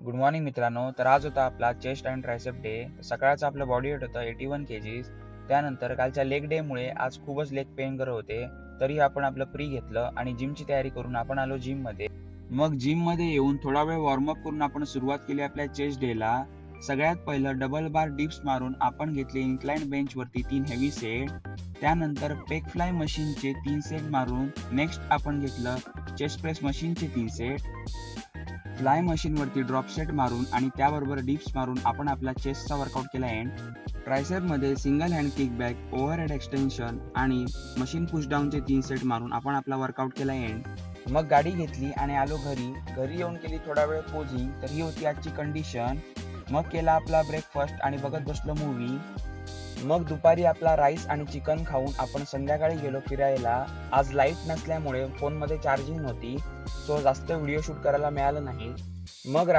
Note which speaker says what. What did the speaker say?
Speaker 1: Good morning मित्रांनो. तर आज होता आपला चेस्ट अँड ट्रायसेप डे. सकाळचं आपलं बॉडी वेट होतं 81 केजीज. त्यानंतर कालच्या लेग डेमुळे आज खूपच लेग पेन करत होते. तरी आपण आपलं प्री घेतलं आणि जिमची तयारी करून आपण आलो जिममध्ये. मग जिममध्ये येऊन थोडा वेळ वॉर्मअप करून आपण सुरुवात केली आपल्या चेस्ट डेला. सगळ्यात पहिलं डबल बार डिप्स मारून आपण घेतले इन्क्लाइन बेंचवरती 3 हेवी सेट. त्यानंतर पेक फ्लाय मशीनचे 3 सेट मारून नेक्स्ट आपण घेतलं चेस्ट प्रेस मशीनचे 3 सेट. फ्लाय मशीनवरती ड्रॉप सेट मारून आणि त्याबरोबर डिप्स मारून आपण आपला चेस्टचा वर्कआउट केला एंड. ट्रायसेपमध्ये single hand kickback, overhead extension आणि मशीन पुशडाऊनचे 3 सेट मारून आपण आपला वर्कआउट केला एंड. मग गाडी घेतली आणि आलो घरी येऊन केली थोडा वेळ पोजिंग. तर ही होती आजची कंडिशन. मग केला आपला ब्रेकफास्ट आणि बघत बसलो मूवी. मग दुपारी आपला राईस आणि चिकन खाऊन आपण संध्याकाळी गेलो फिरायला. आज लाईट नसल्यामुळे फोनमध्ये चार्जिंग नव्हती, सो जास्त व्हिडिओ शूट करायला मिळालं नाही. मग